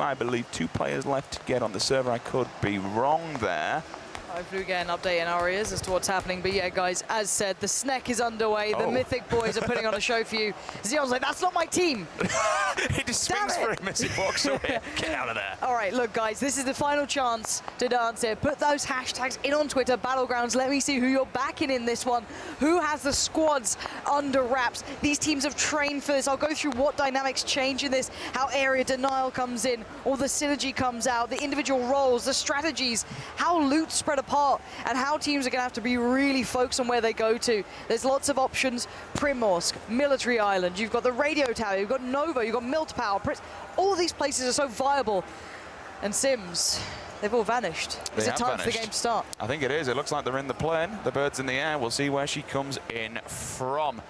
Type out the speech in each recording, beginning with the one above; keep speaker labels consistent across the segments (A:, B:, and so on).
A: I believe, 2 players left to get on the server. I could be wrong there.
B: Hopefully we get an update in our ears as to what's happening. But yeah, guys, as said, the SNEC is underway. The Mythic boys are putting on a show for you. Xion's like, that's not my team.
A: He just swings for him as he walks away. Get out of there.
B: All right, look, guys, this is the final chance to dance here. Put those hashtags in on Twitter, Battlegrounds. Let me see who you're backing in this one. Who has the squads under wraps? These teams have trained for this. I'll go through what dynamics change in this, how area denial comes in, all the synergy comes out, the individual roles, the strategies, how loot spread apart, and how teams are going to have to be really focused on where they go to. There's lots of options. Primorsk, Military Island, you've got the Radio Tower, you've got Nova, you've got Miltpower. All of these places are so viable. And Sims, they've all vanished. Is it time for the game to start?
A: I think it is. It looks like they're in the plane. The bird's in the air. We'll see where she comes in from.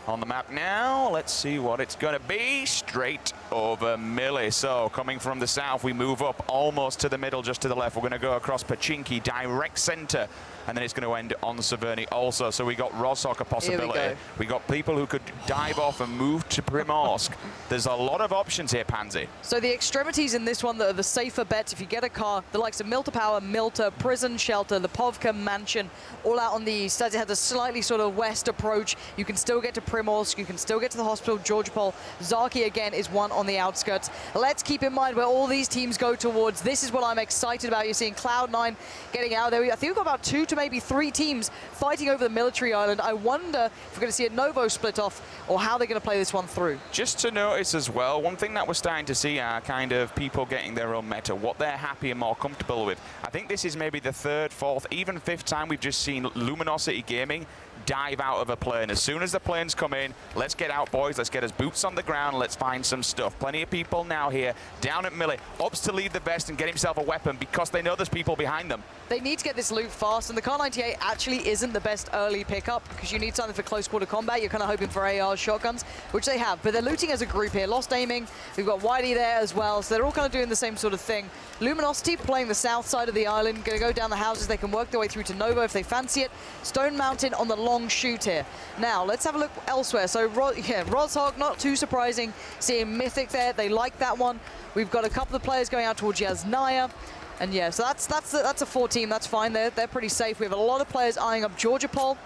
A: On the map now, let's see what it's going to be. Straight over Millie. So coming from the south, we move up almost to the middle, just to the left. We're going to go across Pachinki, direct center, and then it's going to end on Saverny also. So we got Roshok, a possibility. We got people who could dive off and move to Primorsk. There's a lot of options here, Pansy.
B: So the extremities in this one that are the safer bets, if you get a car, the likes of Milta Power, Milta, Prison Shelter, the Pubg Mansion, all out on the east. As it has a slightly sort of west approach, you can still get to Primorsk, you can still get to the hospital, Georgopol. Zaki again is one on the outskirts. Let's keep in mind where all these teams go towards. This is what I'm excited about. You're seeing Cloud9 getting out there. I think we've got about 2 to maybe 3 teams fighting over the Military Island. I wonder if we're going to see a Novo split off or how they're going to play this one through.
A: Just to notice as well, one thing that we're starting to see are kind of people getting their own meta, what they're happy and more comfortable with. I think this is maybe the 3rd, 4th, even 5th time we've just seen Luminosity Gaming dive out of a plane. As soon as the planes come in, let's get out, boys. Let's get us boots on the ground. Let's find some stuff. Plenty of people now here down at Millie. Opts to leave the vest and get himself a weapon because they know there's people behind them.
B: They need to get this loot fast, and the Kar 98 actually isn't the best early pickup because you need something for close quarter combat. You're kind of hoping for ARs, shotguns, which they have, but they're looting as a group here. Lost aiming. We've got Whitey there as well, so they're all kind of doing the same sort of thing. Luminosity playing the south side of the island, going to go down the houses. They can work their way through to Nova if they fancy it. Stone Mountain on the long shoot here. Now, let's have a look elsewhere. So, Roshok, not too surprising. Seeing Mythic there, they like that one. We've got a couple of players going out towards Yasnaya. And yeah, so that's a 4 team, that's fine. They're pretty safe. We have a lot of players eyeing up Georgopol.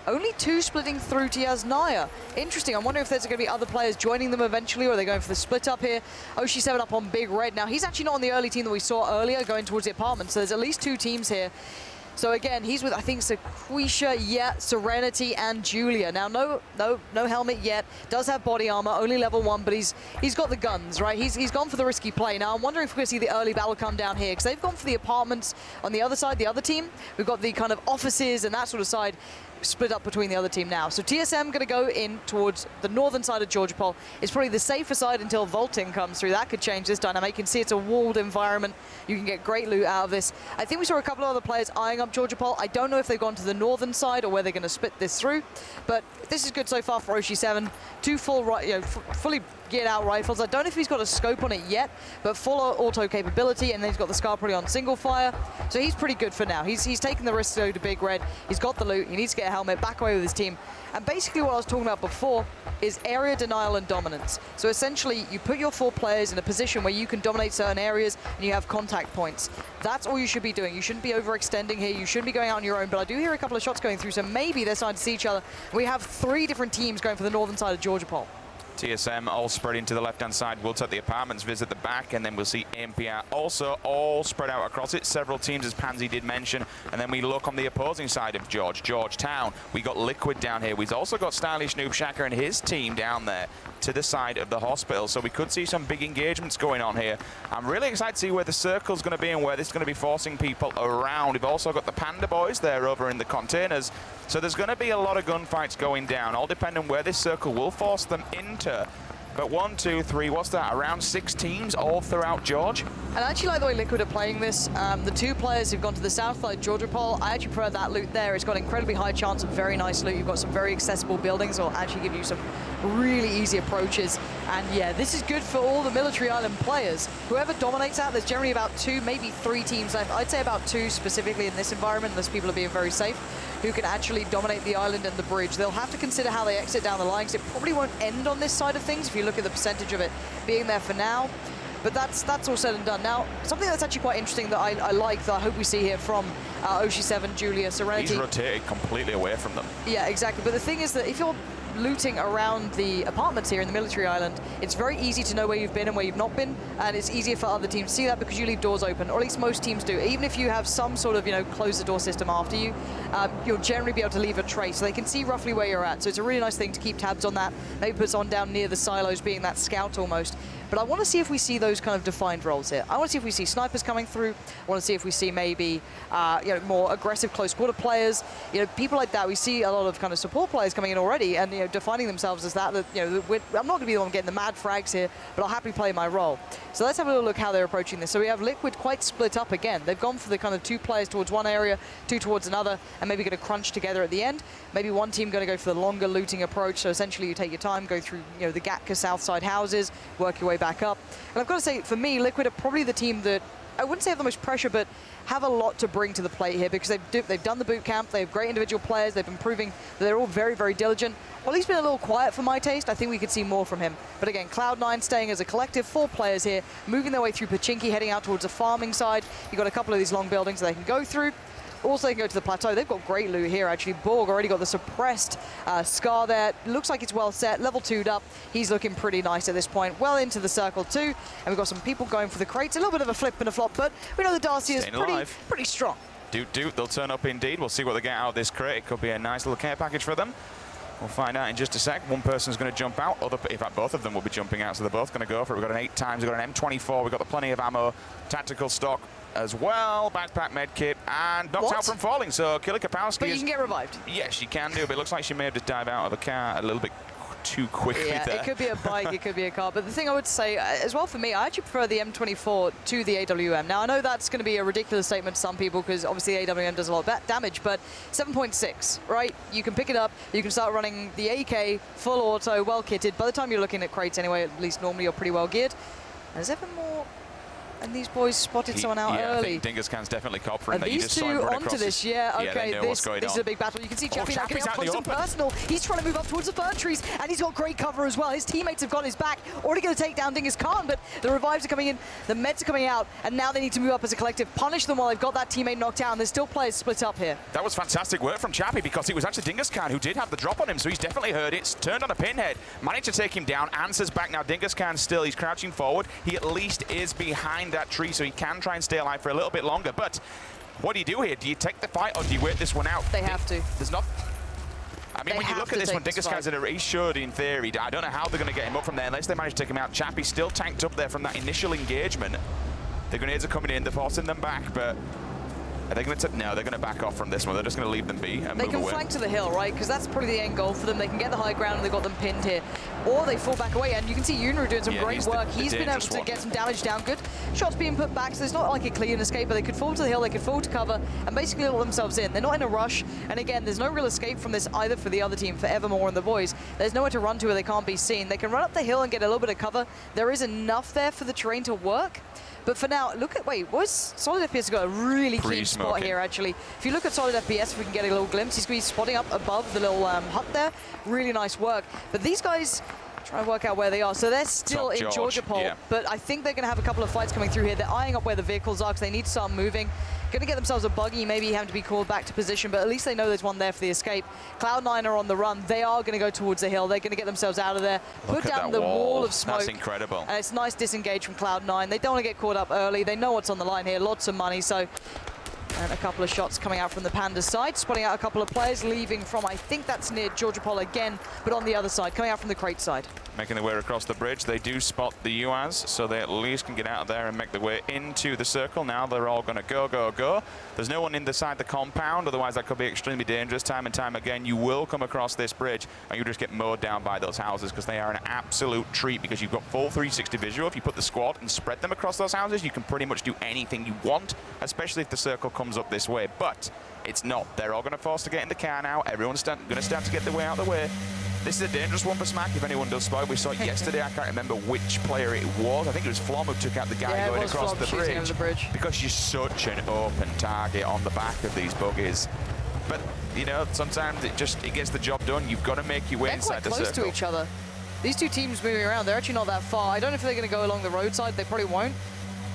B: Only 2 splitting through to Yasnaya. Interesting. I'm wondering if there's going to be other players joining them eventually, or are they going for the split up here? Oshi7 up on Big Red. Now, he's actually not on the early team that we saw earlier, going towards the apartment. So there's at least 2 teams here. So again, he's with, I think, Sequisha, Serenity, and Julia. Now, no helmet yet. Does have body armor, only level 1, but he's got the guns, right? He's gone for the risky play. Now, I'm wondering if we're going to see the early battle come down here, because they've gone for the apartments on the other side, the other team. We've got the kind of offices and that sort of side split up between the other team now. So TSM going to go in towards the northern side of Georgopol. It's probably the safer side until vaulting comes through. That could change this dynamic. You can see it's a walled environment. You can get great loot out of this. I think we saw a couple of other players eyeing up Georgopol. I don't know if they've gone to the northern side or where they're going to split this through, but this is good so far for Oshi7. 2 full, fully geared out rifles. I don't know if he's got a scope on it yet, but full auto capability, and then he's got the Scar probably on single fire. So he's pretty good for now. He's taking the risk to go to Big Red. He's got the loot. He needs to get a helmet, back away with his team. And basically what I was talking about before is area denial and dominance. So essentially, you put your 4 players in a position where you can dominate certain areas and you have contact points. That's all you should be doing. You shouldn't be overextending here. You shouldn't be going out on your own. But I do hear a couple of shots going through, so maybe they're starting to see each other. We have 3 different teams going for the northern side of Georgopol.
A: TSM all spreading to the left-hand side. We'll take the apartments, visit the back, and then we'll see MPR also all spread out across it. Several teams, as Pansy did mention. And then we look on the opposing side of Georgetown. We got Liquid down here. We've also got Stylish Noob Shaka and his team down there to the side of the hospital. So we could see some big engagements going on here. I'm really excited to see where the circle's going to be and where this is going to be forcing people around. We've also got the Panda Boys there over in the containers. So there's going to be a lot of gunfights going down, all depending on where this circle will force them into. But 1, 2, 3, what's that? Around 6 teams all throughout George.
B: And I actually like the way Liquid are playing this. The 2 players who've gone to the south side, Georgopol, I actually prefer that loot there. It's got incredibly high chance of very nice loot. You've got some very accessible buildings that will actually give you some really easy approaches. And yeah, this is good for all the Military Island players. Whoever dominates that, there's generally about 2, maybe 3 teams left. I'd say about 2 specifically in this environment, unless people are being very safe, who can actually dominate the island and the bridge. They'll have to consider how they exit down the line, because it probably won't end on this side of things if you look at the percentage of it being there for now. But that's all said and done. Now, something that's actually quite interesting that I like, that I hope we see here from Oshi7, Julia, Serenity.
A: He's rotated completely away from them.
B: Yeah, exactly. But the thing is that if you're looting around the apartments here in the military island, it's very easy to know where you've been and where you've not been, and it's easier for other teams to see that because you leave doors open, or at least most teams do. Even if you have some sort of, close the door system after you, you'll generally be able to leave a trace, so they can see roughly where you're at. So it's a really nice thing to keep tabs on that. Maybe put on down near the silos, being that scout almost. But I want to see if we see those kind of defined roles here. I want to see if we see snipers coming through. I want to see if we see maybe more aggressive close quarter players. People like that. We see a lot of kind of support players coming in already and defining themselves as that. I'm not going to be the one getting the mad frags here, but I'll happily play my role. So let's have a little look how they're approaching this. So we have Liquid quite split up again. They've gone for the kind of 2 players towards one area, 2 towards another, and maybe going to crunch together at the end. Maybe one team going to go for the longer looting approach. So essentially you take your time, go through the Gatka south side houses, work your way back up. And I've got to say, for me, Liquid are probably the team that, I wouldn't say have the most pressure, but have a lot to bring to the plate here because they've done the boot camp, they have great individual players, they've been proving that they're all very, very diligent. Well, he's been a little quiet for my taste. I think we could see more from him. But again, Cloud9 staying as a collective, 4 players here, moving their way through Pachinki, heading out towards the farming side. You've got a couple of these long buildings that they can go through. Also, they can go to the plateau. They've got great loot here, actually. Borg already got the suppressed Scar there. Looks like it's well set. Level 2'd up. He's looking pretty nice at this point. Well into the circle, too. And we've got some people going for the crates. A little bit of a flip and a flop, but we know the Darcy is pretty strong.
A: Doot. They'll turn up indeed. We'll see what they get out of this crate. It could be a nice little care package for them. We'll find out in just a sec. One person's going to jump out. In fact, both of them will be jumping out, so they're both going to go for it. We've got an 8 times. We've got an M24. We've got plenty of ammo, tactical stock as well, backpack medkit, and knocked out from falling. So Killer Kapowski.
B: But you can get revived.
A: Yes, you can do, but it looks like she may have just dived out of a car a little bit too quickly there.
B: It could be a bike, it could be a car. But the thing I would say, as well for me, I actually prefer the M24 to the AWM. Now, I know that's going to be a ridiculous statement to some people because obviously AWM does a lot of damage, but 7.6, right? You can pick it up, you can start running the AK, full auto, well kitted. By the time you're looking at crates anyway, at least normally you're pretty well geared. There's ever more. And these boys spotted someone out early.
A: I think Dingus definitely copper. And
B: these two onto this, okay, this is a big battle. You can see Chappie now getting up close and personal. He's trying to move up towards the fern trees, and he's got great cover as well. His teammates have got his back. Already going to take down Dingus Khan, but the revives are coming in, the meds are coming out, and now they need to move up as a collective, punish them while they've got that teammate knocked down. There's still players split up here.
A: That was fantastic work from Chappie because it was actually Dingus Khan who did have the drop on him, so he's definitely heard it. Turned on a pinhead, managed to take him down, answers back now. Dingus Khan still, he's crouching forward. He at least is behind that tree, so he can try and stay alive for a little bit longer. But what do you do here? Do you take the fight or do you wait this one out?
B: They have to.
A: There's not... I mean, when you look at this one, Dingus Khan's in a... He should, in theory. I don't know how they're going to get him up from there unless they manage to take him out. Chappie's still tanked up there from that initial engagement. The grenades are coming in. They're forcing them back, but... Are they going to... No, they're going to back off from this one. They're just going to leave them be and
B: they
A: move
B: can
A: away.
B: Flank to the hill, right? Because that's probably the end goal for them. They can get the high ground and they've got them pinned here. Or they fall back away, and you can see Yunru doing some great work. He's been able to get some damage down good. Shots being put back, so it's not like a clean escape, but they could fall to the hill, they could fall to cover, and basically let themselves in. They're not in a rush, and again, there's no real escape from this either for the other team, for Evermore and the boys. There's nowhere to run to where they can't be seen. They can run up the hill and get a little bit of cover. There is enough there for the terrain to work. But for now, look at, Solid FPS has got a really clean spot here, actually. If you look at Solid FPS, if we can get a little glimpse, he's spotting up above the little hut there. Really nice work. But these guys trying to work out where they are. So they're still in Georgia Pole, but I think they're going to have a couple of fights coming through here. They're eyeing up where the vehicles are because they need to start moving. Going to get themselves a buggy, maybe having to be called back to position, but at least they know there's one there for the escape. Cloud9 are on the run. They are going to go towards the hill. They're going to get themselves out of there, put down the wall of smoke.
A: That's incredible.
B: And it's nice disengage from Cloud9. They don't want to get caught up early. They know what's on the line here, lots of money, so... And a couple of shots coming out from the Panda's side, spotting out a couple of players, leaving from, I think that's near Georgia Pole again, but on the other side, coming out from the crate side.
A: Making their way across the bridge. They do spot the UAZ, so they at least can get out of there and make their way into the circle. Now they're all going to go. There's no one inside the compound, otherwise that could be extremely dangerous. Time and time again, you will come across this bridge and you just get mowed down by those houses because they are an absolute treat because you've got full 360 visual. If you put the squad and spread them across those houses, you can pretty much do anything you want, especially if the circle comes up this way. But it's not. They're all going to force to get in the car now. Everyone's going to start to get their way out of the way. This is a dangerous one for Spajkk, if anyone does spot. We saw it yesterday. I can't remember which player it was. I think it was Flom who took out the guy going across the bridge. Because you're such an open target on the back of these buggies. But, you know, sometimes it gets the job done. You've got to make your way inside the circle.
B: They're quite close to each other. these two teams moving around, they're actually not that far. I don't know if they're going to go along the roadside. They probably won't.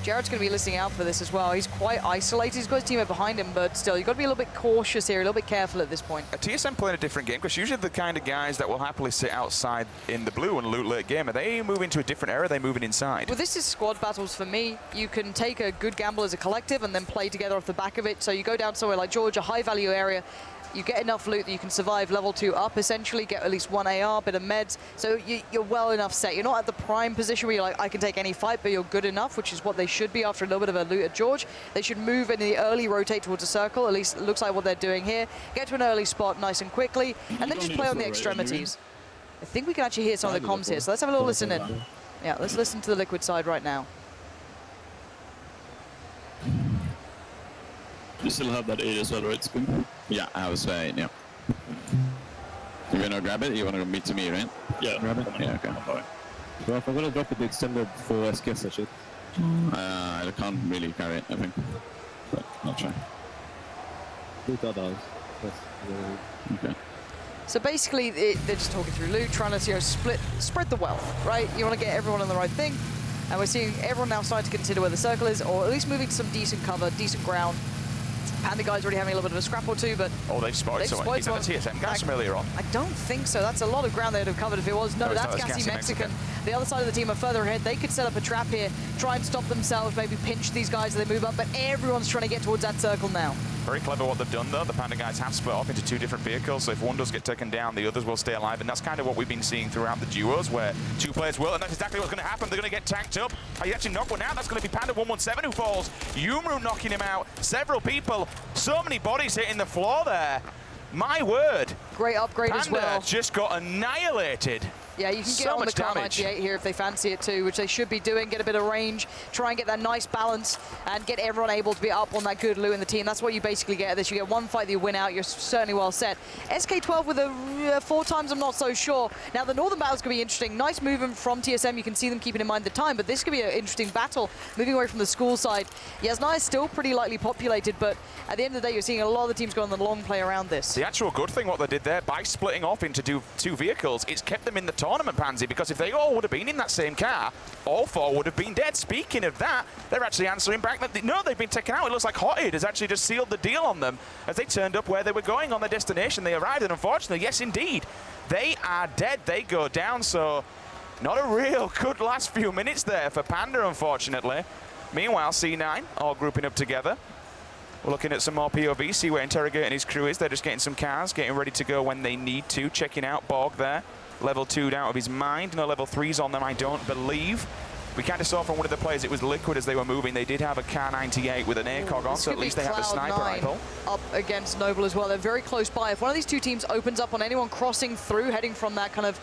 B: Jared's going to be listening out for this as well. He's quite isolated. He's got his teammate behind him, but still, you've got to be a little bit cautious here, a little bit careful at this point.
A: TSM playing a different game, because usually the kind of guys that will happily sit outside in the blue and loot late game, are they moving to a different area? Are they moving inside?
B: Well, this is squad battles for me. You can take a good gamble as a collective and then play together off the back of it. So you go down somewhere like Georgia, high-value area. You get enough loot that you can survive level 2 up, essentially, get at least 1 AR, bit of meds. So you're well enough set. You're not at the prime position where you're like, I can take any fight, but you're good enough, which is what they should be after a little bit of a loot at George. They should move in the early rotate towards a circle, at least it looks like what they're doing here. Get to an early spot nice and quickly, and then just play on the extremities. I think we can actually hear some of the comms here, so let's have a little listen in. Yeah, let's listen to the Liquid side right now.
C: You still have that 8 as well, right, Spoon?
D: Yeah, I was saying, yeah. You gonna grab it? You wanna meet to me, right?
C: Yeah.
D: Grab it? Yeah, okay.
E: Well, if I'm gonna drop it, the extended for SKS, I should.
D: I can't really carry it, I think. But I'll try.
E: Loot others.
D: Okay.
B: So basically, they're just talking through loot, trying to spread the wealth, right? You want to get everyone on the right thing, and we're seeing everyone now starting to consider where the circle is, or at least moving to some decent cover, decent ground. Panda guy's already having a little bit of a scrap or two, but
A: Oh, they've spotted someone. He's on the TSM gas from earlier on.
B: I don't think so. That's a lot of ground they'd have covered if it was. No, that's Gassy Mexican. The other side of the team are further ahead. They could set up a trap here, try and stop themselves, maybe pinch these guys as they move up, but everyone's trying to get towards that circle now.
A: Very clever what they've done, though. The Panda guys have split off into 2 different vehicles, so if one does get taken down, the others will stay alive, and that's kind of what we've been seeing throughout the duos, where 2 players will, and that's exactly what's going to happen. They're going to get tanked up. He actually knocked one out. That's going to be Panda 117 who falls. Yumru knocking him out. Several people. So many bodies hitting the floor there. My word.
B: Great upgrade
A: Panda
B: as well.
A: just got annihilated.
B: Yeah, you can
A: So
B: get on the
A: much
B: Cloud
A: damage.
B: 98 here if they fancy it too, which they should be doing. Get a bit of range, try and get that nice balance, and get everyone able to be up on that good loot in the team. That's what you basically get at this. You get one fight that you win out, you're certainly well set. SK12 with a 4 times, I'm not so sure. Now, the Northern battle's going to be interesting. Nice movement from TSM. You can see them keeping in mind the time, but this could be an interesting battle. Moving away from the school side. Yasna is still pretty lightly populated, but at the end of the day, you're seeing a lot of the teams go on the long play around this.
A: The actual good thing, what they did there, by splitting off into two vehicles, it's kept them in the tournament, Pansy, because if they all would have been in that same car, all 4 would have been dead. Speaking of that, they're actually answering back that, no, they've been taken out. It looks like Hotted has actually just sealed the deal on them as they turned up where they were going on their destination. They arrived, and unfortunately, yes, indeed, they are dead. They go down, so not a real good last few minutes there for Panda, unfortunately. Meanwhile, C9 all grouping up together. We're looking at some more POV, see where Interrogating his crew is. They're just getting some cars, getting ready to go when they need to. Checking out Borg there. Level 2'd out of his mind. No level 3s on them, I don't believe. We kind of saw from one of the players it was Liquid as they were moving. They did have a Car 98 with an ACOG on, so at least they have a sniper rifle.
B: Up against Noble as well. They're very close by. If one of these 2 teams opens up on anyone crossing through, heading from that kind of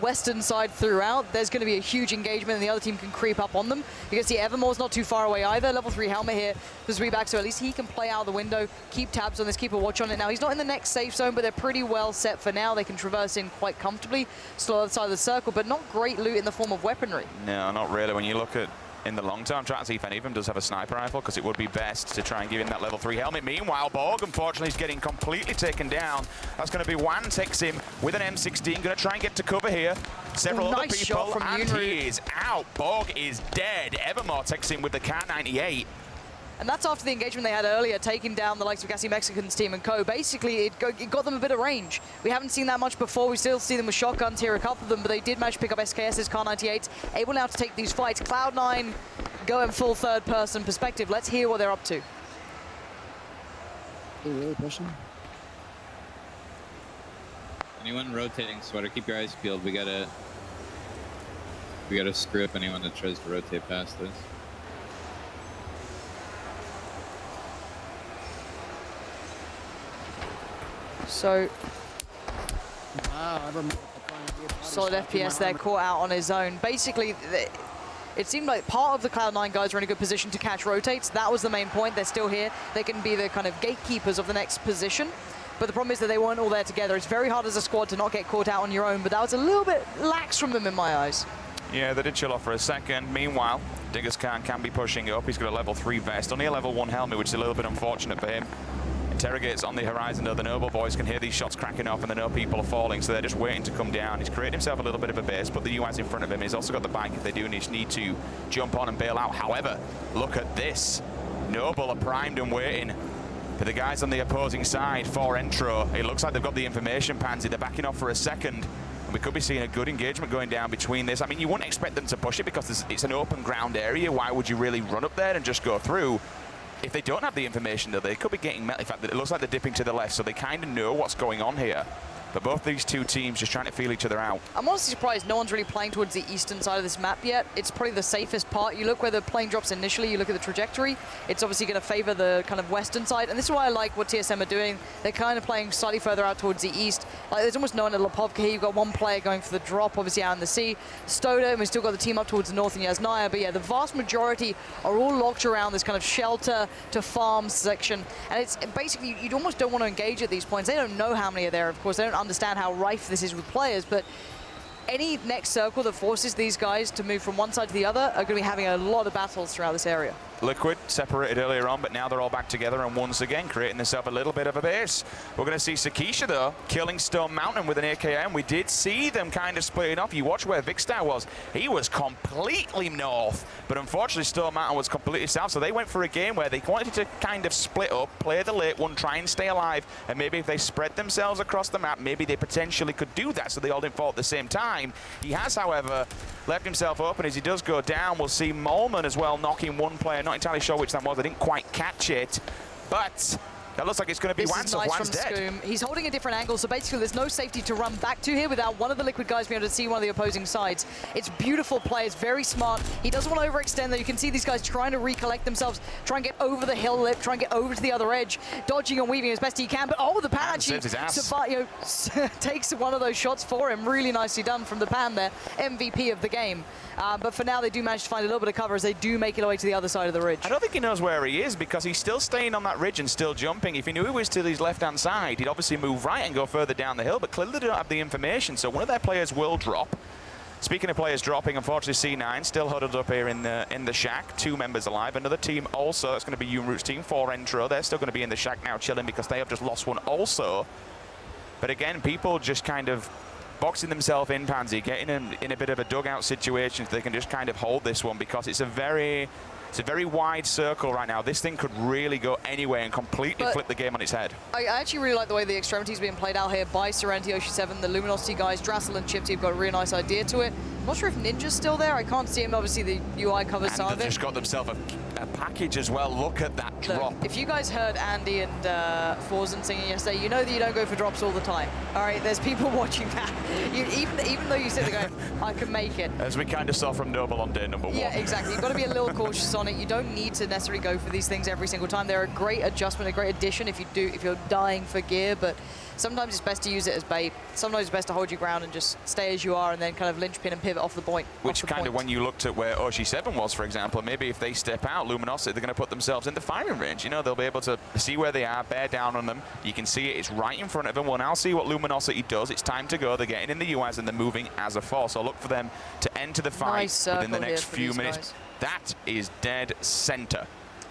B: western side throughout, there's going to be a huge engagement, and the other team can creep up on them. You can see Evermore's not too far away either. Level 3 helmet here for Spajkk, so at least he can play out of the window, keep tabs on this, keep a watch on it. Now, he's not in the next safe zone, but they're pretty well set for now. They can traverse in quite comfortably, still on the side of the circle, but not great loot in the form of weaponry.
A: No, not really. When you look at in the long term, trying to see if any of them does have a sniper rifle, because it would be best to try and give him that level 3 helmet. Meanwhile, Borg, unfortunately, is getting completely taken down. That's going to be Wan takes him with an M16. Going to try and get to cover here. Several other
B: nice
A: people,
B: shot from
A: and
B: Yunru.
A: he is out. Borg is dead. Evermore takes him with the Car 98.
B: And that's after the engagement they had earlier, taking down the likes of Gassy Mexican's team and co. Basically, it got them a bit of range. We haven't seen that much before. We still see them with shotguns here, a couple of them, but they did manage to pick up SKS's Car 98s, able now to take these fights. Cloud9 going full third-person perspective. Let's hear what they're up to.
E: Question?
F: Anyone rotating sweater, keep your eyes peeled. We gotta screw up anyone that tries to rotate past us.
B: So, solid FPS there, caught out on his own. Basically, it seemed like part of the Cloud9 guys are in a good position to catch rotates. That was the main point. They're still here. They can be the kind of gatekeepers of the next position. But the problem is that they weren't all there together. It's very hard as a squad to not get caught out on your own, but that was a little bit lax from them in my eyes.
A: Yeah, they did chill off for a second. Meanwhile, Dingus Khan can be pushing up. He's got a level 3 vest, only a level 1 helmet, which is a little bit unfortunate for him. Interrogate's on the horizon, though. The Noble boys can hear these shots cracking off, and they know people are falling, so they're just waiting to come down. He's created himself a little bit of a base, put the US in front of him. He's also got the bike if they do need to jump on and bail out. However, look at this. Noble are primed and waiting for the guys on the opposing side for Entro. It looks like they've got the information, Pansy. They're backing off for a second. We could be seeing a good engagement going down between this. I mean, you wouldn't expect them to push it because it's an open ground area. Why would you really run up there and just go through? If they don't have the information, though, they could be getting met. In fact, it looks like they're dipping to the left, so they kind of know what's going on here. But both these two teams just trying to feel each other out.
B: I'm honestly surprised no one's really playing towards the eastern side of this map yet. It's probably the safest part. You look where the plane drops initially, you look at the trajectory, it's obviously going to favor the kind of western side. And this is why I like what TSM are doing. They're kind of playing slightly further out towards the east. Like, there's almost no one at Pubg here. You've got one player going for the drop, obviously out in the sea. Stoda, and we've still got the team up towards the north in Yasnaya. But yeah, the vast majority are all locked around this kind of shelter to farm section. And it's basically, you almost don't want to engage at these points. They don't know how many are there, of course. They don't understand how rife this is with players, but any next circle that forces these guys to move from one side to the other are going to be having a lot of battles throughout this area.
A: Liquid separated earlier on, but now they're all back together and once again creating themselves a little bit of a base. We're going to see Sakisha, though, killing Stone Mountain with an AKM. We did see them kind of splitting off. You watch where Vicstar was. He was completely north, but unfortunately Stone Mountain was completely south, so they went for a game where they wanted to kind of split up, play the late one, try and stay alive, and maybe if they spread themselves across the map, maybe they potentially could do that so they all didn't fall at the same time. He has, however, left himself open. As he does go down, we'll see Molman as well knocking one player. Not entirely sure which that was. I didn't quite catch it, but that looks like it's going to be Wan, so Wan's dead.
B: Scoom. He's holding a different angle, so basically there's no safety to run back to here without one of the Liquid guys being able to see one of the opposing sides. It's beautiful play. It's very smart. He doesn't want to overextend, though. You can see these guys trying to recollect themselves, try and get over the hill lip, try and get over to the other edge, dodging and weaving as best he can. But oh, the Pan actually takes one of those shots for him. Really nicely done from the Pan there. MVP of the game. But for now, they do manage to find a little bit of cover as they do make it away to the other side of the ridge.
A: I don't think he knows where he is because he's still staying on that ridge and still jumping. If he knew he was to his left-hand side, he'd obviously move right and go further down the hill, but clearly they don't have the information, so one of their players will drop. Speaking of players dropping, unfortunately C9 still huddled up here in the shack, 2 members alive. Another team also, that's going to be Yoonroot's team, 4 Entro. They're still going to be in the shack now chilling because they have just lost one also. But again, people just kind of boxing themselves in, Pansy, getting in a bit of a dugout situation so they can just kind of hold this one because it's a very wide circle right now. This thing could really go anywhere and completely flip the game on its head.
B: I actually really like the way the extremity's being played out here by Serenity, Oshi7, the Luminosity guys. Drassel and Chipty have got a really nice idea to it. I'm not sure if Ninja's still there. I can't see him. Obviously, the UI covers some of it.
A: They've just got themselves a package as well. Look at that drop.
B: Look, if you guys heard Andy and Forzen singing yesterday, you know that you don't go for drops all the time. All right, there's people watching that. Even though you sit there going, I can make it.
A: As we kind of saw from Noble on day number 1.
B: Yeah, exactly. You've got to be a little cautious on it. You don't need to necessarily go for these things every single time. They're a great adjustment, a great addition if you're dying for gear, but sometimes it's best to use it as bait. Sometimes it's best to hold your ground and just stay as you are and then kind of linchpin and pivot off the point.
A: Which kind of, when you looked at where Oshi7 was, for example, maybe if they step out, Luminosity, they're going to put themselves in the firing range. You know, they'll be able to see where they are, bear down on them. You can see it. It's right in front of them. We'll now see what Luminosity does. It's time to go. They're getting in the US and they're moving as a force. So look for them to enter the fight within the next few minutes. That is dead center.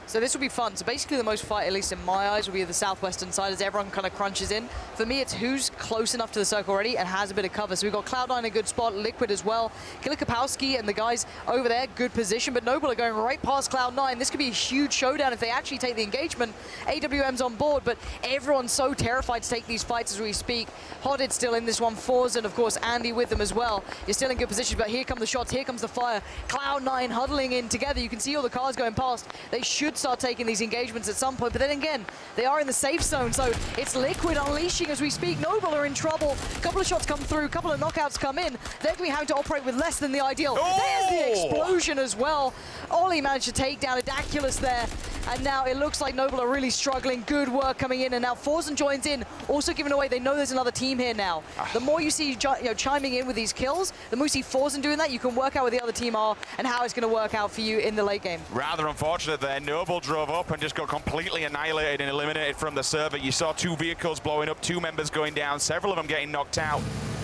B: So this will be fun. So basically the most fight, at least in my eyes, will be the southwestern side as everyone kind of crunches in. For me, it's who's close enough to the circle already and has a bit of cover. So we've got Cloud9 in a good spot, Liquid as well. Killer Kapowski and the guys over there, good position, but Noble are going right past Cloud9. This could be a huge showdown if they actually take the engagement. AWM's on board, but everyone's so terrified to take these fights as we speak. Hodded's still in this one, Forzen, of course, Andy with them as well. You're still in good position, but here come the shots, here comes the fire. Cloud9 huddling in together. You can see all the cars going past. They should start taking these engagements at some point, but then again, they are in the safe zone, so it's Liquid unleashing as we speak. Noble are in trouble. A couple of shots come through, a couple of knockouts come in. They're going to be having to operate with less than the ideal. There's the explosion as well. Ollie managed to take down Adaculus there, and now it looks like Noble are really struggling. Good work coming in, and now Forzen joins in, also giving away. They know there's another team here now. The more you see chiming in with these kills, the more you see Forzen doing that, you can work out where the other team are and how it's going to work out for you in the late game.
A: Rather unfortunate there. Noble drove up and just got completely annihilated and eliminated from the server. You saw 2 vehicles blowing up, 2 members going down, several of them getting knocked out.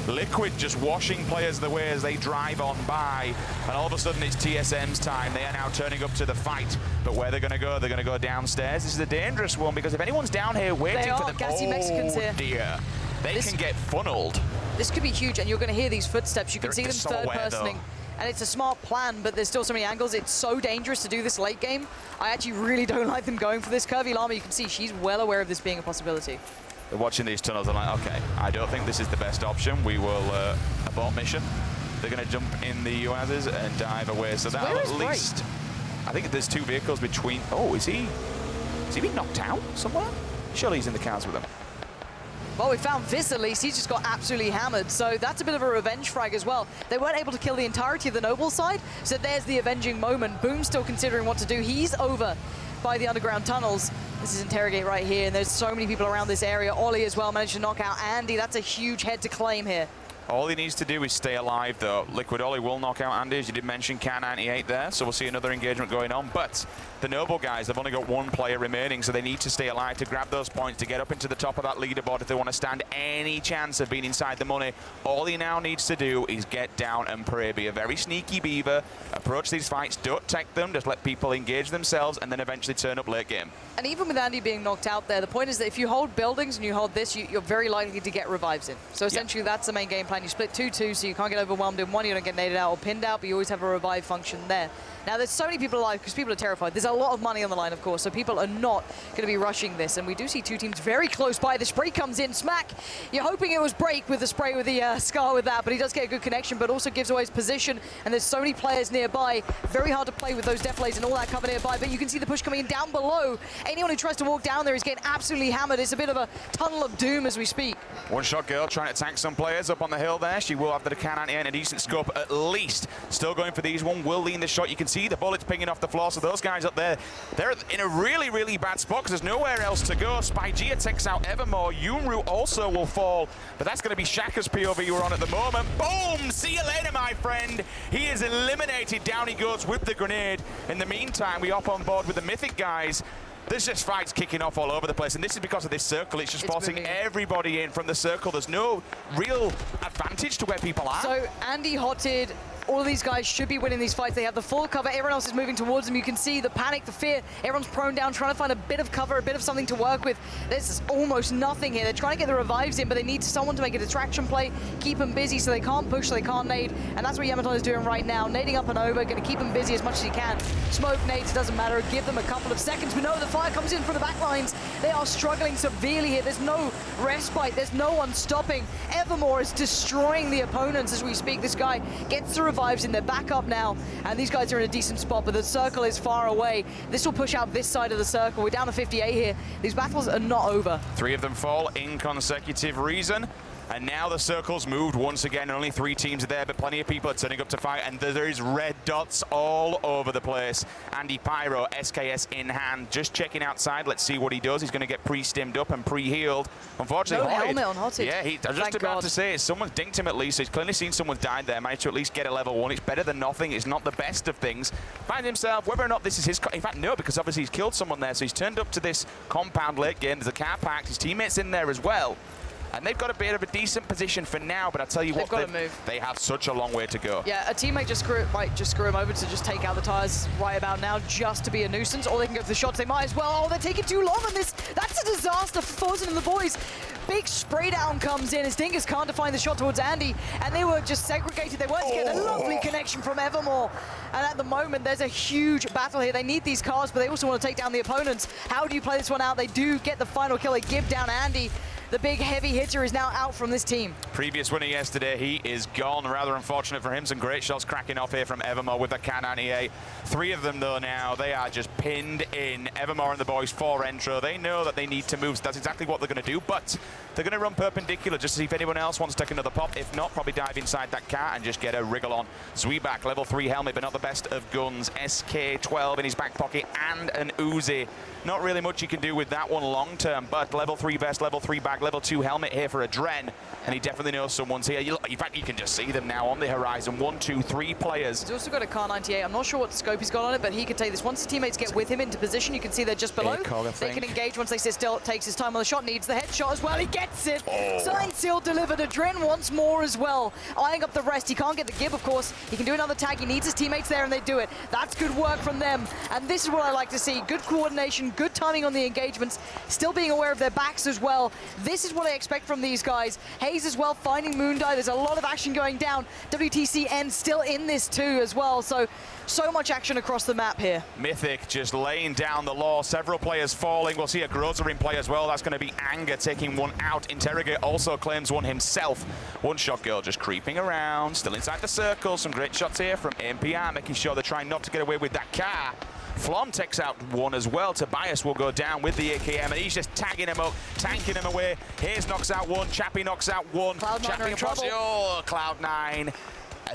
A: Liquid just washing players the way as they drive on by, and all of a sudden it's TSM's time. They are now turning up to the fight, but where they're going to go? They're going to go downstairs. This is a dangerous one, because if anyone's down here waiting for them,
B: gassy Mexicans here.
A: Dear, they can get funneled.
B: This could be huge, and you're going to hear these footsteps. You can see them
A: so
B: third-personing. And it's a smart plan, but there's still so many angles. It's so dangerous to do this late game. I actually really don't like them going for this. Curvy Llama, you can see she's well aware of this being a possibility.
A: They're watching these tunnels and like, okay, I don't think this is the best option. We will abort mission. They're going to jump in the UAZs and dive away. So that'll at least... I think there's 2 vehicles between... Oh, is he being knocked out somewhere? Surely he's in the cars with them.
B: Well, we found Viz at least. He's just got absolutely hammered. So that's a bit of a revenge frag as well. They weren't able to kill the entirety of the Noble side. So there's the avenging moment. Boom's still considering what to do. He's over by the underground tunnels. This is Interrogate right here. And there's so many people around this area. Ollie as well managed to knock out Andy. That's a huge head to claim here.
A: All he needs to do is stay alive, though. Liquid Ollie will knock out Andy, as you did mention, K98 there, so we'll see another engagement going on. But the Noble guys, they've only got 1 player remaining, so they need to stay alive to grab those points, to get up into the top of that leaderboard if they want to stand any chance of being inside the money. All he now needs to do is get down and pray. Be a very sneaky beaver, approach these fights, don't tech them, just let people engage themselves, and then eventually turn up late game.
B: And even with Andy being knocked out there, the point is that if you hold buildings and you hold this, you're very likely to get revives in. So essentially that's the main game plan. You split 2-2, so you can't get overwhelmed in one, you don't get naded out or pinned out, but you always have a revive function there. Now, there's so many people alive because people are terrified. There's a lot of money on the line, of course, so people are not going to be rushing this. And we do see 2 teams very close by. The spray comes in. Smack, you're hoping it was Break with the spray with the Scar with that, but he does get a good connection, but also gives away his position. And there's so many players nearby. Very hard to play with those deflays and all that cover nearby, but you can see the push coming in down below. Anyone who tries to walk down there is getting absolutely hammered. It's a bit of a tunnel of doom as we speak.
A: One-shot girl trying to tank some players up on the hill there. She will have the K98 and a decent scope at least. Still going for these. One will lean the shot. You can see the bullets pinging off the floor, so those guys up there, they're in a really, really bad spot because there's nowhere else to go. Spajkk takes out Evermore. Yunru also will fall, but that's going to be Shaka's POV we're on at the moment. Boom! See you later, my friend. He is eliminated. Down he goes with the grenade. In the meantime, we hop on board with the Mythic guys. There's just fights kicking off all over the place, and this is because of this circle. It's just forcing everybody in from the circle. There's no real advantage to where people are.
B: So Andy hotted. All of these guys should be winning these fights. They have the full cover. Everyone else is moving towards them. You can see the panic, the fear. Everyone's prone down, trying to find a bit of cover, a bit of something to work with. There's almost nothing here. They're trying to get the revives in, but they need someone to make a distraction play, keep them busy so they can't push, so they can't nade. And that's what Yamaton is doing right now. Nading up and over, going to keep them busy as much as he can. Smoke nades, doesn't matter. Give them a couple of seconds. We know the fire comes in from the back lines. They are struggling severely here. There's no respite. There's no one stopping. Evermore is destroying the opponents as we speak. This guy gets the revives in. They're back up now, and these guys are in a decent spot, but the circle is far away. This will push out this side of the circle. We're down to 58 here. These battles are not over.
A: 3 of them fall in consecutive reason. And now the circle's moved once again. Only 3 teams are there, but plenty of people are turning up to fight, and there is red dots all over the place. andypyro, SKS in hand, just checking outside. Let's see what he does. He's going to get pre-stimmed up and pre-healed. Unfortunately,
B: no helmet on Hotted.
A: Yeah, I was just about to say, someone's dinked him at least. So he's clearly seen someone's died there, managed to at least get a level 1. It's better than nothing. It's not the best of things. Finds himself, whether or not this is his... In fact, no, because obviously he's killed someone there, so he's turned up to this compound late game. There's a car packed. His teammates in there as well. And they've got a bit of a decent position for now, but I tell you what, they have such a long way to go.
B: Yeah, a teammate might just screw him over to just take out the tires right about now, just to be a nuisance, or they can go for the shots. They might as well. Oh, they're taking too long on this. That's a disaster for Fozen and the boys. Big spray down comes in as Dingus can't define the shot towards Andy, and they were just segregated. They weren't getting a lovely connection from Evermore. And at the moment, there's a huge battle here. They need these cars, but they also want to take down the opponents. How do you play this one out? They do get the final kill. They give down Andy. The big heavy hitter is now out from this team.
A: Previous winner yesterday, he is gone. Rather unfortunate for him. Some great shots cracking off here from Evermore with the K98. 3 of them, though, now. They are just pinned in. Evermore and the boys for intro. They know that they need to move. So that's exactly what they're going to do. But they're going to run perpendicular just to see if anyone else wants to take another pop. If not, probably dive inside that car and just get a wriggle on. Spajkk, level 3 helmet, but not the best of guns. SK12 in his back pocket and an Uzi. Not really much you can do with that one long term, but level 3 vest, level 3 bag Spajkk level 2 helmet here for Adren, and he definitely knows someone's here. In fact, you can just see them now on the horizon. 1, 2, 3 players.
B: He's also got a Car 98. I'm not sure what scope he's got on it, but he could take this. Once his teammates get with him into position, you can see they're just below. They can engage once they sit still. Takes his time on the shot, needs the headshot as well. He gets it. Signed, sealed, delivered. Adren once more as well. Eyeing up the rest. He can't get the give, of course. He can do another tag. He needs his teammates there, and they do it. That's good work from them. And this is what I like to see. Good coordination, good timing on the engagements, still being aware of their backs as well. This is what I expect from these guys. Hayes as well, finding Moondie. There's a lot of action going down. WTCN still in this too as well. So much action across the map here.
A: Mythic just laying down the law. Several players falling. We'll see a Groza in play as well. That's going to be Anger taking one out. Interrogate also claims one himself. One shot girl just creeping around. Still inside the circle. Some great shots here from MPR, making sure they're trying not to get away with that car. Flom takes out one as well. Tobias will go down with the AKM, and he's just tagging him up, tanking him away. Hayes knocks out one. Chappie knocks out one.
B: Cloud9 are in trouble.
A: Oh, Cloud9.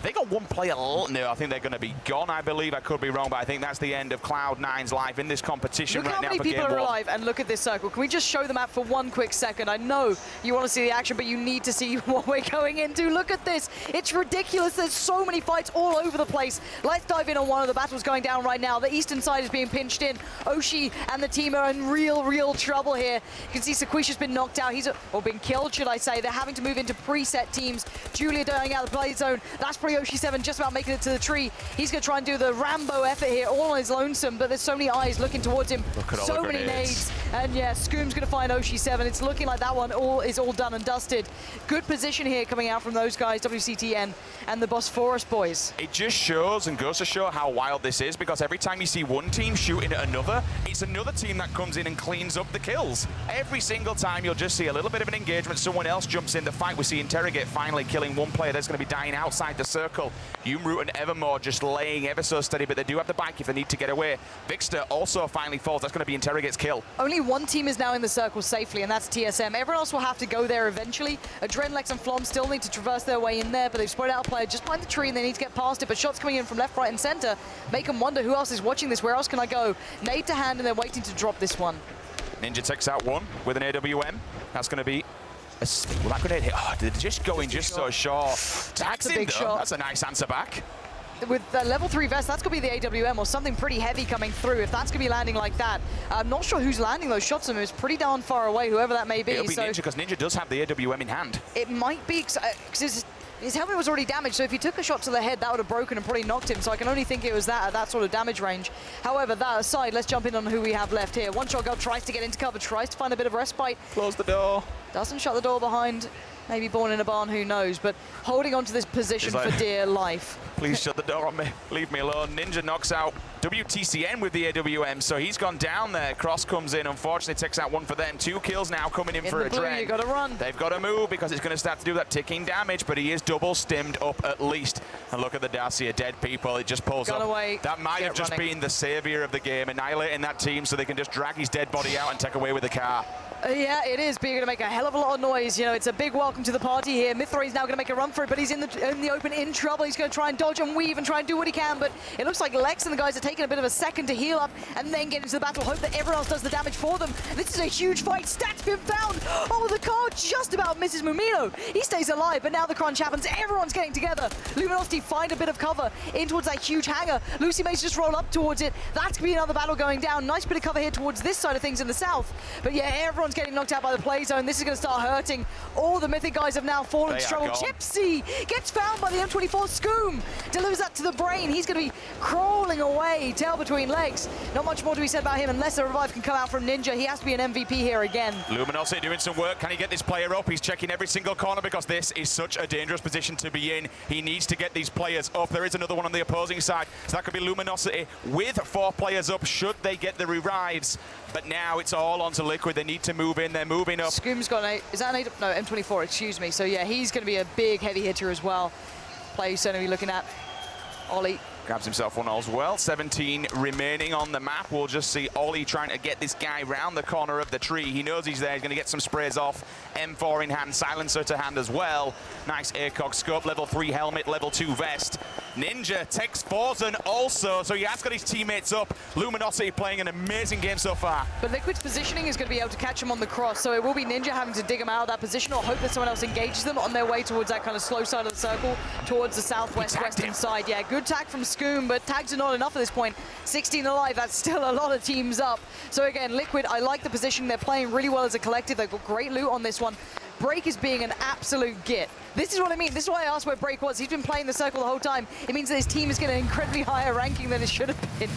A: They got one player. No, I think they're going to be gone, I believe. I could be wrong, but I think that's the end of Cloud9's life in this competition right now for Game 1.
B: Look how many people are alive, and look at this circle. Can we just show the map for one quick second? I know you want to see the action, but you need to see what we're going into. Look at this. It's ridiculous. There's so many fights all over the place. Let's dive in on one of the battles going down right now. The eastern side is being pinched in. Oshi and the team are in real trouble here. You can see Sequisha's been knocked out. Or been killed, should I say. They're having to move into preset teams. Julia dying out of the play zone. That's pretty Oshi7 just about making it to the tree. He's going to try and do the Rambo effort here, all on his lonesome, but there's so many eyes looking towards him. So many nades. And yeah, Scoom's going to find Oshi7. It's looking like that one is all done and dusted. Good position here coming out from those guys, WCTN and the Bosphorus boys.
A: It just shows and goes to show how wild this is, because every time you see one team shooting at another, it's another team that comes in and cleans up the kills. Every single time you'll just see a little bit of an engagement, someone else jumps in the fight. We see Interrogate finally killing one player that's going to be dying outside the circle. Umroot and Evermore just laying ever so steady, but they do have the bike if they need to get away. Vixter also finally falls. That's going to be Interrogate's kill.
B: Only one team is now in the circle safely, and that's TSM. Everyone else will have to go there eventually. Adrenlex and Flom still need to traverse their way in there, but they've spread out a player just behind the tree, and they need to get past it. But shots coming in from left, right, and center make them wonder who else is watching this. Where else can I go? Nade to hand, and they're waiting to drop this one.
A: Ninja takes out one with an AWM. That's going to be... Well, that grenade hit. Oh, they're just going just so short.
B: That's a big shot.
A: That's a nice answer back.
B: With the level 3 vest, that's going to be the AWM or something pretty heavy coming through. If that's going to be landing like that, I'm not sure who's landing those shots on him. It's pretty darn far away, whoever that may be.
A: It'll be Ninja, because Ninja does have the AWM in hand.
B: It might be, because his helmet was already damaged, so if he took a shot to the head, that would have broken and probably knocked him. So I can only think it was that at that sort of damage range. However, that aside, let's jump in on who we have left here. One shot girl tries to get into cover, tries to find a bit of respite.
A: Close the door.
B: Doesn't shut the door behind. Maybe born in a barn, who knows, but holding on to this position for dear life.
A: Please shut the door on me. Leave me alone. Ninja knocks out WTCN with the AWM, so he's gone down there. Cross comes in, unfortunately takes out one for them. 2 kills now coming in for Adren.
B: You gotta run.
A: They've got to move because it's going to start to do that ticking damage, but he is double stimmed up at least. And look at the Dacia, dead people. It just pulls up.
B: Away.
A: That might have just been the savior of the game, annihilating that team so they can just drag his dead body out and take away with the car.
B: Yeah, it is, but you're going to make a hell of a lot of noise. You know, it's a big welcome to the party here. Mythra is now going to make a run for it, but he's in the open, in trouble. He's going to try and dodge and weave and try and do what he can, but it looks like Lex and the guys are taking a bit of a second to heal up and then get into the battle. Hope that everyone else does the damage for them. This is a huge fight. Stat's been found. Oh, the car just about misses Mumino. He stays alive, but now the crunch happens. Everyone's getting together. Luminosity find a bit of cover in towards that huge hangar. Lucy Mace just roll up towards it. That's going to be another battle going down. Nice bit of cover here towards this side of things in the south. But yeah, everyone's getting knocked out by the play zone. This is going to start hurting. All the Mythic guys have now fallen to trouble. Chipsy gets found by the M24. Scoom delivers that to the brain. He's going to be crawling away, tail between legs. Not much more to be said about him unless a revive can come out from Ninja. He has to be an MVP here again. Luminosity
A: doing some work. Can he get this player up? He's checking every single corner because this is such a dangerous position to be in. He needs to get these players up. There is another one on the opposing side, so that could be Luminosity with 4 players up should they get the revives. But now it's all onto Liquid. They need to move in. They're moving up.
B: Scoom's got an 8. Is that an 8? No, M24, excuse me. So yeah, he's going to be a big heavy hitter as well. Play he's going to be looking at. Ollie
A: grabs himself one as well. 17 remaining on the map. We'll just see Ollie trying to get this guy round the corner of the tree. He knows he's there. He's going to get some sprays off. M4 in hand, silencer to hand as well. Nice ACOG scope, level 3 helmet, level 2 vest. Ninja takes Forzen also, so he has got his teammates up. Luminosity playing an amazing game so far.
B: But Liquid's positioning is going to be able to catch him on the cross, so it will be Ninja having to dig him out of that position or hope that someone else engages them on their way towards that kind of slow side of the circle, towards the southwest western side. Yeah, good tag from Scoom, but tags are not enough at this point. 16 alive, that's still a lot of teams up. So again, Liquid, I like the position. They're playing really well as a collective. They've got great loot on this one. Break is being an absolute git. This is what I mean. This is why I asked where Break was. He's been playing the circle the whole time. It means that his team is getting an incredibly higher ranking than it should have been.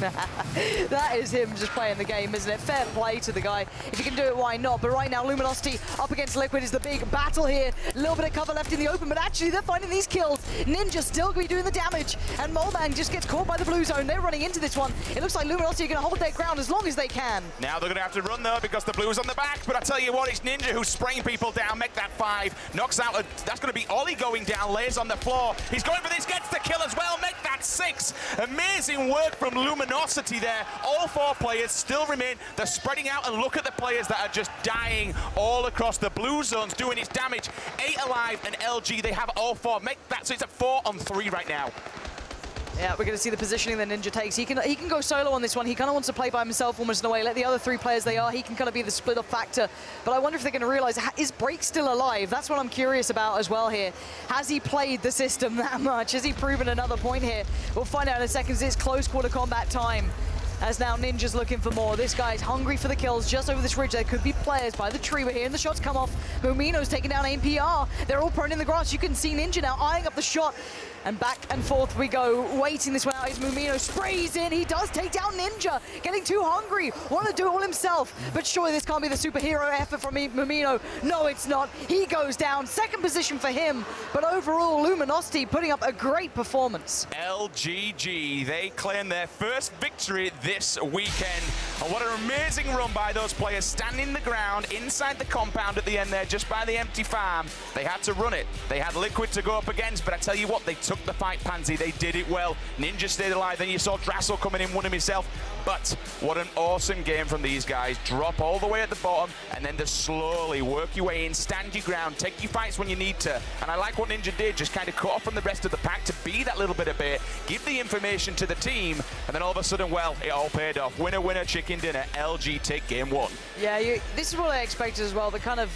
B: That is him just playing the game, isn't it? Fair play to the guy. If he can do it, why not? But right now, Luminosity up against Liquid is the big battle here. A little bit of cover left in the open, but actually they're finding these kills. Ninja still going to be doing the damage, and Moleman just gets caught by the blue zone. They're running into this one. It looks like Luminosity are going to hold their ground as long as they can.
A: Now they're going to have to run, though, because the blue's on the back. But I tell you what, it's Ninja who's spraying people down. Make that 5. Knocks out. That's going to be Ollie going down. Lays on the floor. He's going for this. Gets the kill as well. Make that 6. Amazing work from Luminosity there. All 4 players still remain. They're spreading out, and look at the players that are just dying all across the blue zones, doing its damage. 8 alive, and LG, they have all 4. Make that, so it's at 4 on 3 right now.
B: Yeah, we're going to see the positioning that Ninja takes. He can go solo on this one. He kind of wants to play by himself almost in a way. Let the other 3 players they are. He can kind of be the split-up factor. But I wonder if they're going to realize, is Break still alive? That's what I'm curious about as well here. Has he played the system that much? Has he proven another point here? We'll find out in a second. It's close quarter combat time. As now Ninja's looking for more. This guy's hungry for the kills just over this ridge. There could be players by the tree. We're hearing the shots come off. Mumino's taking down APR. They're all prone in the grass. You can see Ninja now eyeing up the shot. And back and forth we go, waiting this one out as Mumino sprays in. He does take down Ninja, getting too hungry, want to do it all himself. But surely this can't be the superhero effort from Mumino. No, it's not. He goes down, 2nd position for him. But overall, Luminosity putting up a great performance.
A: LGG, they claim their first victory this weekend. And what an amazing run by those players, standing the ground inside the compound at the end there, just by the empty farm. They had to run it. They had Liquid to go up against, but I tell you what, they took the fight, Pansy. They did it well. Ninja stayed alive. Then you saw Drassel coming in, won him himself. But what an awesome game from these guys. Drop all the way at the bottom, and then just slowly work your way in, stand your ground, take your fights when you need to. And I like what Ninja did, just kind of cut off from the rest of the pack to be that little bit of bait, give the information to the team, and then all of a sudden, well, it all paid off. Winner, winner, chicken dinner. LG take game 1.
B: Yeah, this is what I expected as well. The kind of